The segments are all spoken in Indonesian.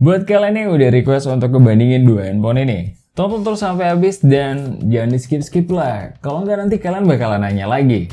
Buat kalian yang udah request untuk ngebandingin dua handphone ini, tonton terus sampai habis dan jangan di skip-skip lah. Kalau nggak nanti kalian bakalan nanya lagi.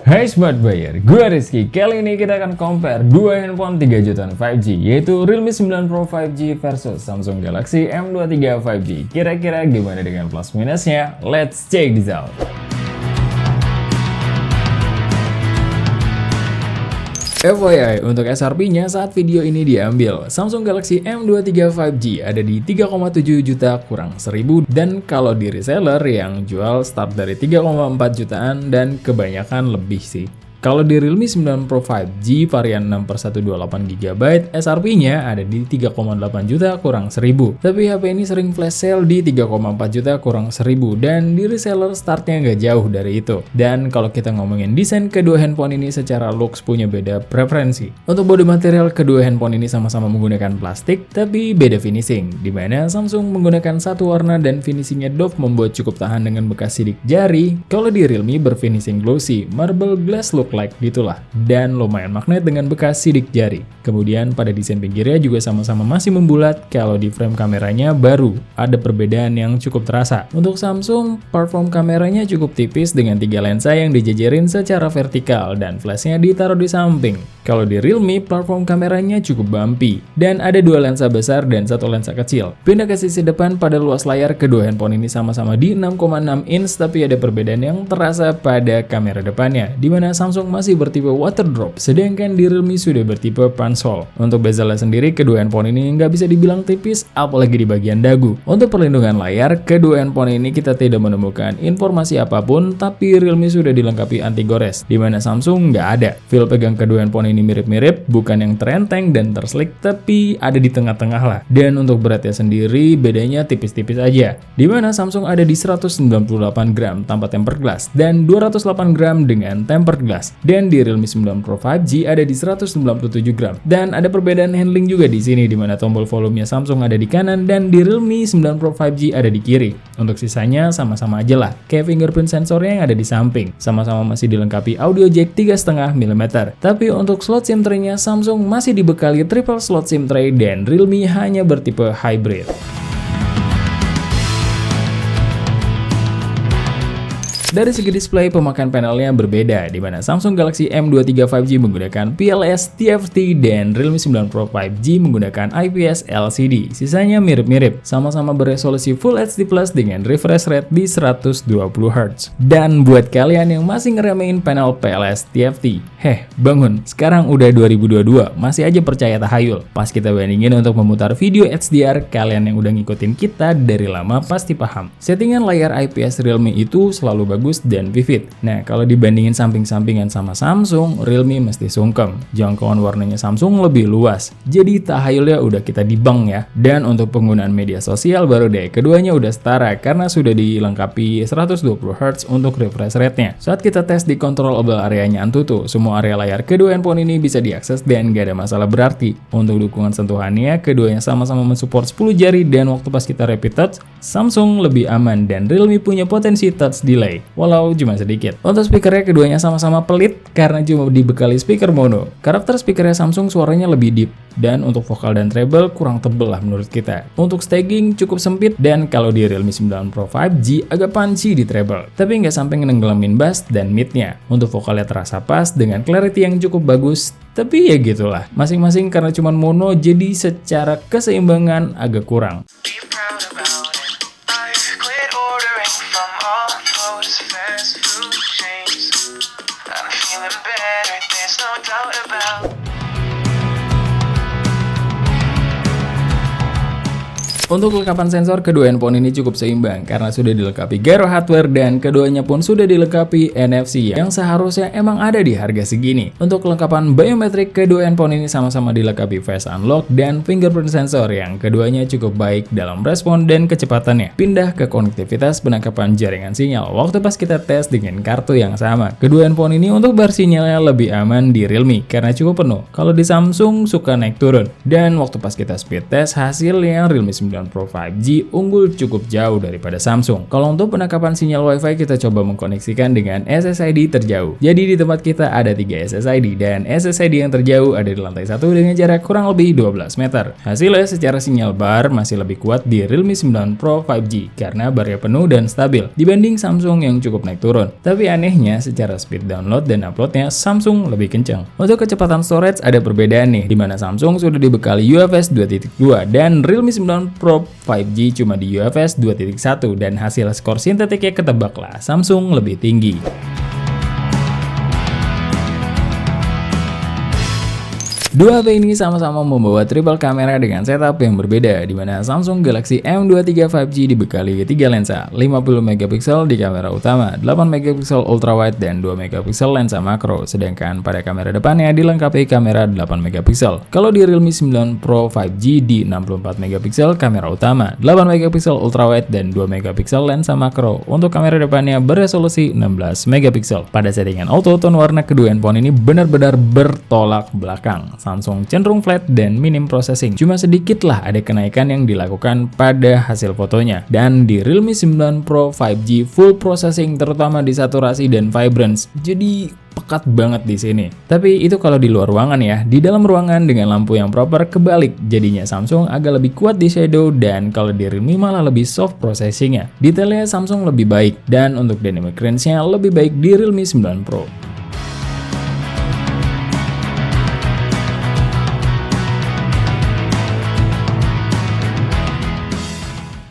Hai Smart Buyer, gue Rizky. Kali ini kita akan compare dua handphone 3 jutaan 5G, yaitu Realme 9 Pro 5G versus Samsung Galaxy M23 5G. Kira-kira gimana dengan plus minusnya? Let's check this out. FYI, untuk SRP-nya saat video ini diambil, Samsung Galaxy M23 5G ada di 3,7 juta kurang 1000, dan kalau di reseller yang jual start dari 3,4 jutaan dan kebanyakan lebih sih. Kalau di Realme 9 Pro 5G varian 6/128GB, SRP-nya ada di 3,8 juta kurang 1000. Tapi HP ini sering flash sale di 3,4 juta kurang 1000 dan di reseller startnya nggak jauh dari itu. Dan kalau kita ngomongin desain kedua handphone ini secara looks punya beda preferensi. Untuk body material kedua handphone ini sama-sama menggunakan plastik tapi beda finishing, dimana Samsung menggunakan satu warna dan finishingnya doff membuat cukup tahan dengan bekas sidik jari. Kalau di Realme berfinishing glossy, marble glass look like gitulah, dan lumayan magnet dengan bekas sidik jari. Kemudian pada desain pinggirnya juga sama-sama masih membulat. Kalau di frame kameranya baru ada perbedaan yang cukup terasa. Untuk Samsung, platform kameranya cukup tipis dengan 3 lensa yang dijejerin secara vertikal dan flashnya ditaruh di samping. Kalau di Realme, platform kameranya cukup bumpy dan ada 2 lensa besar dan 1 lensa kecil. Pindah ke sisi depan, pada luas layar kedua handphone ini sama-sama di 6,6 inch, tapi ada perbedaan yang terasa pada kamera depannya, di mana Samsung masih bertipe water drop, sedangkan di Realme sudah bertipe punch hole. Untuk bezelnya sendiri, kedua handphone ini nggak bisa dibilang tipis, apalagi di bagian dagu. Untuk perlindungan layar, kedua handphone ini kita tidak menemukan informasi apapun, tapi Realme sudah dilengkapi anti gores, di mana Samsung nggak ada. Feel pegang kedua handphone ini mirip-mirip, bukan yang terenteng dan terslick, tapi ada di tengah-tengah lah. Dan untuk beratnya sendiri, bedanya tipis-tipis aja, di mana Samsung ada di 198 gram tanpa tempered glass dan 208 gram dengan tempered glass. Dan di Realme 9 Pro 5G ada di 197 gram. Dan ada perbedaan handling juga di sini, di mana tombol volumenya Samsung ada di kanan dan di Realme 9 Pro 5G ada di kiri. Untuk sisanya sama-sama aja lah, kayak fingerprint sensornya yang ada di samping. Sama-sama masih dilengkapi audio jack 3,5 mm. Tapi untuk slot SIM tray-nya Samsung masih dibekali triple slot SIM tray dan Realme hanya bertipe hybrid. Dari segi display, pemakaian panelnya berbeda, di mana Samsung Galaxy M23 5G menggunakan PLS TFT dan Realme 9 Pro 5G menggunakan IPS LCD. Sisanya mirip-mirip, sama-sama beresolusi Full HD Plus dengan refresh rate di 120Hz. Dan buat kalian yang masih ngeremehin panel PLS TFT, bangun, sekarang udah 2022, masih aja percaya tahayul. Pas kita bandingin untuk memutar video HDR, kalian yang udah ngikutin kita dari lama pasti paham. Settingan layar IPS Realme itu selalu bagus dan vivid. Nah, kalau dibandingin samping-sampingan sama Samsung, Realme mesti sungkem. Jangkauan warnanya Samsung lebih luas, jadi tahayulnya udah kita dibang ya. Dan untuk penggunaan media sosial baru deh, keduanya udah setara karena sudah dilengkapi 120Hz untuk refresh rate-nya. Saat kita tes di controllable areanya Antutu, semua area layar kedua handphone ini bisa diakses dan gak ada masalah berarti. Untuk dukungan sentuhannya, keduanya sama-sama mensupport 10 jari, dan waktu pas kita rapid touch, Samsung lebih aman dan Realme punya potensi touch delay, walau cuma sedikit. Untuk speakernya keduanya sama-sama pelit karena cuma dibekali speaker mono. Karakter speakernya Samsung suaranya lebih deep, dan untuk vokal dan treble kurang tebel lah menurut kita. Untuk staging cukup sempit, dan kalau di Realme 9 Pro 5G agak punchy di treble, tapi nggak sampai ngenggelamin bass dan midnya. Untuk vokalnya terasa pas dengan clarity yang cukup bagus, tapi ya gitulah, masing-masing karena cuma mono, jadi secara keseimbangan agak kurang. Fast food chains. I'm feeling better, there's no doubt about. Untuk kelengkapan sensor, kedua handphone ini cukup seimbang karena sudah dilengkapi gyro hardware dan keduanya pun sudah dilengkapi NFC yang seharusnya emang ada di harga segini. Untuk kelengkapan biometrik, kedua handphone ini sama-sama dilengkapi face unlock dan fingerprint sensor yang keduanya cukup baik dalam respon dan kecepatannya. Pindah ke konektivitas penangkapan jaringan sinyal. Waktu pas kita tes dengan kartu yang sama, kedua handphone ini untuk bar sinyalnya lebih aman di Realme karena cukup penuh. Kalau di Samsung suka naik turun. Dan waktu pas kita speed test, hasilnya Realme 9 9 Pro 5G unggul cukup jauh daripada Samsung. Kalau untuk penangkapan sinyal Wi-Fi, kita coba mengkoneksikan dengan SSID terjauh. Jadi di tempat kita ada 3 SSID dan SSID yang terjauh ada di lantai 1 dengan jarak kurang lebih 12 meter. Hasilnya secara sinyal bar masih lebih kuat di Realme 9 Pro 5G karena barnya penuh dan stabil dibanding Samsung yang cukup naik turun. Tapi anehnya secara speed download dan uploadnya Samsung lebih kencang. Untuk kecepatan storage ada perbedaan nih, dimana Samsung sudah dibekali UFS 2.2 dan Realme 9 Pro 5G cuma di UFS 2.1 dan hasil skor sintetiknya ketebaklah Samsung lebih tinggi. Dua HP ini sama-sama membawa triple kamera dengan setup yang berbeda, di mana Samsung Galaxy M23 5G dibekali 3 lensa, 50MP di kamera utama, 8MP ultrawide dan 2MP lensa makro, sedangkan pada kamera depannya dilengkapi kamera 8MP. Kalau di Realme 9 Pro 5G di 64MP kamera utama, 8MP ultrawide dan 2MP lensa makro. Untuk kamera depannya beresolusi 16MP. Pada settingan auto, tone warna kedua handphone ini benar-benar bertolak belakang. Samsung cenderung flat dan minim processing. Cuma sedikitlah ada kenaikan yang dilakukan pada hasil fotonya. Dan di Realme 9 Pro 5G full processing terutama di saturasi dan vibrance. Jadi pekat banget di sini. Tapi itu kalau di luar ruangan ya. Di dalam ruangan dengan lampu yang proper kebalik. Jadinya Samsung agak lebih kuat di shadow dan kalau di Realme malah lebih soft processingnya. Detailnya Samsung lebih baik dan untuk dynamic range-nya lebih baik di Realme 9 Pro.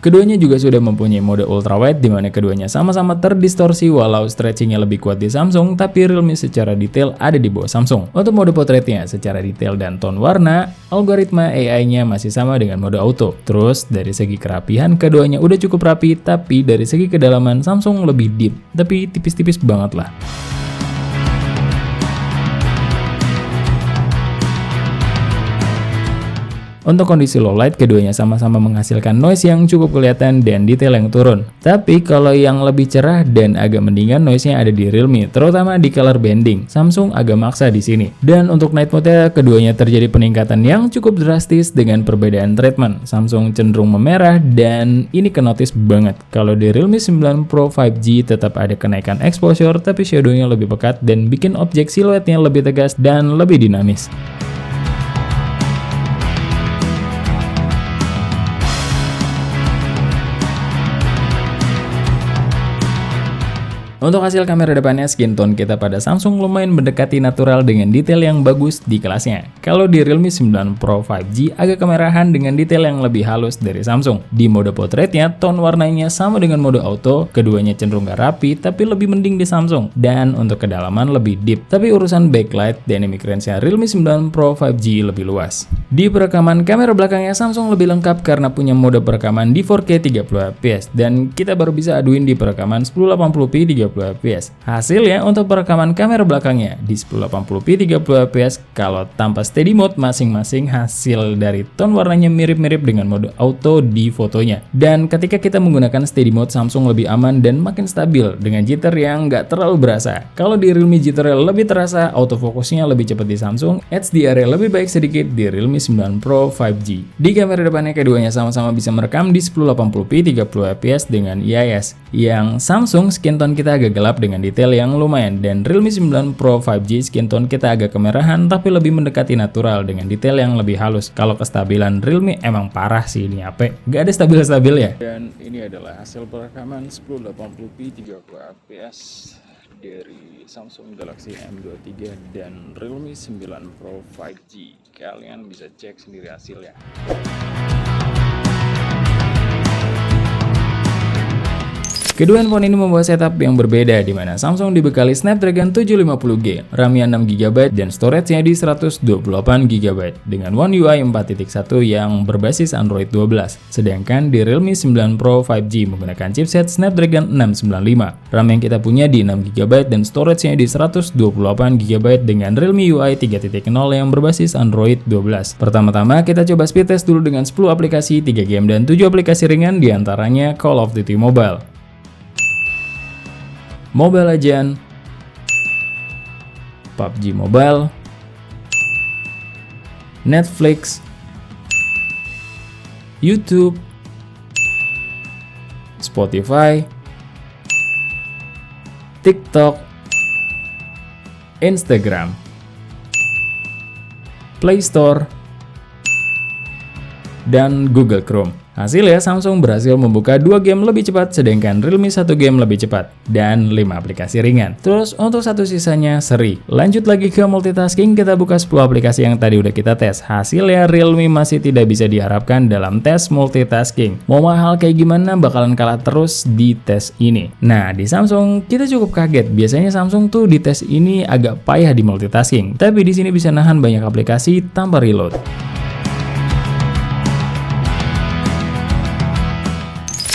Keduanya juga sudah mempunyai mode ultrawide di mana keduanya sama-sama terdistorsi walau stretchingnya lebih kuat di Samsung, tapi Realme secara detail ada di bawah Samsung. Untuk mode portraitnya secara detail dan tone warna, algoritma AI-nya masih sama dengan mode auto. Terus dari segi kerapihan keduanya udah cukup rapi, tapi dari segi kedalaman Samsung lebih deep, tapi tipis-tipis banget lah. Untuk kondisi low light, keduanya sama-sama menghasilkan noise yang cukup kelihatan dan detail yang turun. Tapi kalau yang lebih cerah dan agak mendingan noise-nya ada di Realme, terutama di color banding. Samsung agak maksa di sini. Dan untuk night mode, keduanya terjadi peningkatan yang cukup drastis dengan perbedaan treatment. Samsung cenderung memerah dan ini kenotis banget. Kalau di Realme 9 Pro 5G tetap ada kenaikan exposure, tapi shadow-nya lebih pekat dan bikin objek siluetnya lebih tegas dan lebih dinamis. Untuk hasil kamera depannya, skin tone kita pada Samsung lumayan mendekati natural dengan detail yang bagus di kelasnya. Kalau di Realme 9 Pro 5G agak kemerahan dengan detail yang lebih halus dari Samsung. Di mode portraitnya, tone warnanya sama dengan mode auto, keduanya cenderung gak rapi tapi lebih mending di Samsung. Dan untuk kedalaman lebih deep, tapi urusan backlight, dynamic range-nya Realme 9 Pro 5G lebih luas. Di perekaman, kamera belakangnya Samsung lebih lengkap karena punya mode perekaman di 4K 30fps dan kita baru bisa aduin di perekaman 1080p 30fps. Hasilnya untuk perekaman kamera belakangnya di 1080p 30fps kalau tanpa steady mode masing-masing hasil dari tone warnanya mirip-mirip dengan mode auto di fotonya. Dan ketika kita menggunakan steady mode, Samsung lebih aman dan makin stabil dengan jitter yang nggak terlalu berasa. Kalau di Realme jitternya lebih terasa, autofocusnya lebih cepat di Samsung, HDR-nya lebih baik sedikit di Realme 9 Pro 5G. Di kamera depannya keduanya sama-sama bisa merekam di 1080p 30fps dengan IIS. Yang Samsung skin tone kita agak gelap dengan detail yang lumayan dan Realme 9 Pro 5G skin tone kita agak kemerahan tapi lebih mendekati natural dengan detail yang lebih halus. Kalau kestabilan Realme emang parah sih ini HP, gak ada stabil-stabil ya. Dan ini adalah hasil perekaman 1080p 30fps dari Samsung Galaxy M23 dan Realme 9 Pro 5G. Kalian bisa cek sendiri hasilnya. Kedua handphone ini membawa setup yang berbeda di mana Samsung dibekali Snapdragon 750G, RAM-nya 6GB dan storage-nya di 128GB dengan One UI 4.1 yang berbasis Android 12. Sedangkan di Realme 9 Pro 5G menggunakan chipset Snapdragon 695. RAM yang kita punya di 6GB dan storage-nya di 128GB dengan Realme UI 3.0 yang berbasis Android 12. Pertama-tama kita coba speed test dulu dengan 10 aplikasi, 3 game dan 7 aplikasi ringan diantaranya Call of Duty Mobile, Mobile Legends, PUBG Mobile, Netflix, YouTube, Spotify, TikTok, Instagram, Play Store, dan Google Chrome. Hasilnya, Samsung berhasil membuka 2 game lebih cepat, sedangkan Realme 1 game lebih cepat, dan 5 aplikasi ringan. Terus, untuk satu sisanya, seri. Lanjut lagi ke multitasking, kita buka 10 aplikasi yang tadi udah kita tes. Hasilnya, Realme masih tidak bisa diharapkan dalam tes multitasking. Mau mahal kayak gimana, bakalan kalah terus di tes ini. Nah, di Samsung, kita cukup kaget. Biasanya Samsung tuh di tes ini agak payah di multitasking, tapi di sini bisa nahan banyak aplikasi tanpa reload.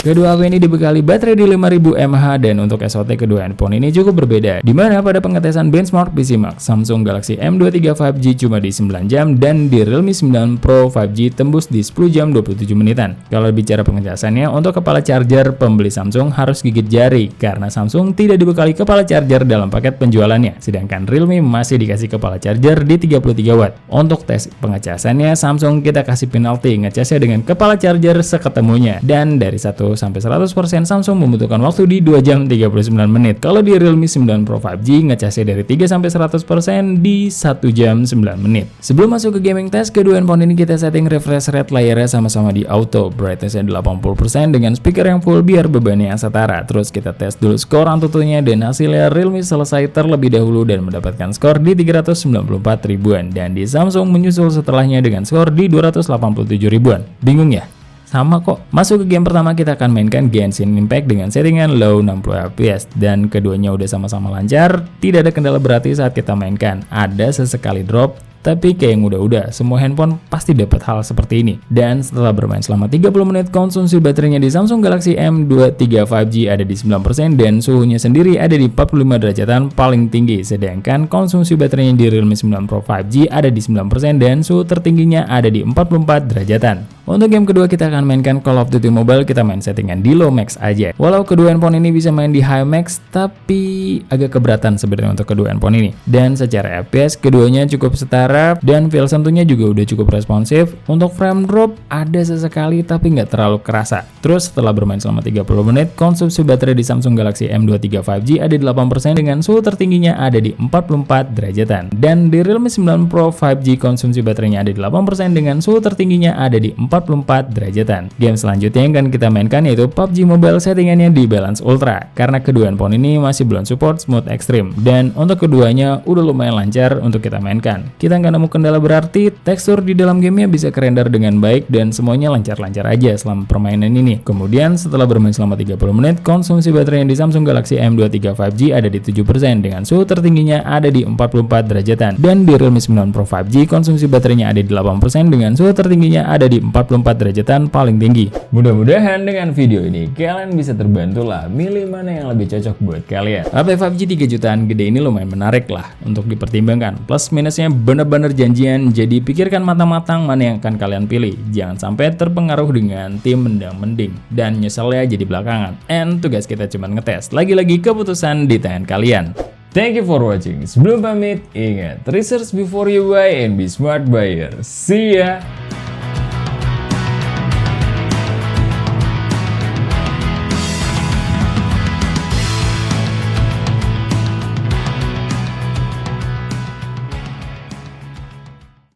Kedua HP ini dibekali baterai di 5000 mAh dan untuk SoC kedua handphone ini cukup berbeda. Di mana pada pengetesan benchmark PC Mark, Samsung Galaxy M23 5G cuma di 9 jam dan di Realme 9 Pro 5G tembus di 10 jam 27 menitan. Kalau bicara pengetesannya, untuk kepala charger pembeli Samsung harus gigit jari karena Samsung tidak dibekali kepala charger dalam paket penjualannya, sedangkan Realme masih dikasih kepala charger di 33 watt. Untuk tes pengecasannya, Samsung kita kasih penalti ngecasnya dengan kepala charger seketemunya, dan dari 1 sampai 100% Samsung membutuhkan waktu di 2 jam 39 menit. Kalau di Realme 9 Pro 5G ngecasnya dari 3 sampai 100% di 1 jam 9 menit. Sebelum masuk ke gaming test, kedua handphone ini kita setting refresh rate layarnya sama-sama di auto, brightness-nya 80% dengan speaker yang full biar bebannya setara. Terus kita tes dulu skor Antutunya dan hasilnya Realme selesai terlebih dahulu dan mendapatkan skor di 394 ribuan, dan di Samsung menyusul setelahnya dengan skor di 287 ribuan. Bingung ya? Sama kok. Masuk ke game pertama, kita akan mainkan Genshin Impact dengan settingan low 60 fps dan keduanya udah sama-sama lancar, tidak ada kendala berarti saat kita mainkan. Ada sesekali drop, tapi kayak yang udah-udah, semua handphone pasti dapat hal seperti ini. Dan setelah bermain selama 30 menit, konsumsi baterainya di Samsung Galaxy M23 5G ada di 9% dan suhunya sendiri ada di 45 derajatan paling tinggi. Sedangkan konsumsi baterainya di Realme 9 Pro 5G ada di 9% dan suhu tertingginya ada di 44 derajatan. Untuk game kedua kita akan mainkan Call of Duty Mobile, kita main settingan di low max aja. Walau kedua handphone ini bisa main di high max, tapi agak keberatan sebenarnya untuk kedua handphone ini. Dan secara FPS keduanya cukup setara dan feel sentuhnya juga udah cukup responsif. Untuk frame drop ada sesekali tapi nggak terlalu kerasa. Terus setelah bermain selama 30 menit, konsumsi baterai di Samsung Galaxy M23 5G ada di 8% dengan suhu tertingginya ada di 44 derajatan. Dan di Realme 9 Pro 5G konsumsi baterainya ada di 8% dengan suhu tertingginya ada di 44 derajatan. Game selanjutnya yang akan kita mainkan yaitu PUBG Mobile, settingannya di balance ultra karena kedua handphone ini masih belum support smooth extreme, dan untuk keduanya udah lumayan lancar untuk kita mainkan. Kita nggak nemu kendala berarti, tekstur di dalam gamenya bisa kerender dengan baik dan semuanya lancar-lancar aja selama permainan ini. Kemudian setelah bermain selama 30 menit, konsumsi baterai yang di Samsung Galaxy M23 5G ada di 7% dengan suhu tertingginya ada di 44 derajatan, dan di Realme 9 Pro 5G konsumsi baterainya ada di 8% dengan suhu tertingginya ada di 44 derajatan paling tinggi. Mudah-mudahan dengan video ini kalian bisa terbantu lah milih mana yang lebih cocok buat kalian. HP 5G 3 jutaan gede ini lumayan menarik lah untuk dipertimbangkan. Plus minusnya bener-bener janjian, jadi pikirkan matang-matang mana yang akan kalian pilih. Jangan sampai terpengaruh dengan tim mendang-mending dan nyeselnya jadi belakangan. And tugas kita cuma ngetes. Lagi-lagi keputusan di tangan kalian. Thank you for watching. Sebelum pamit, ingat, research before you buy and be smart buyer. See ya!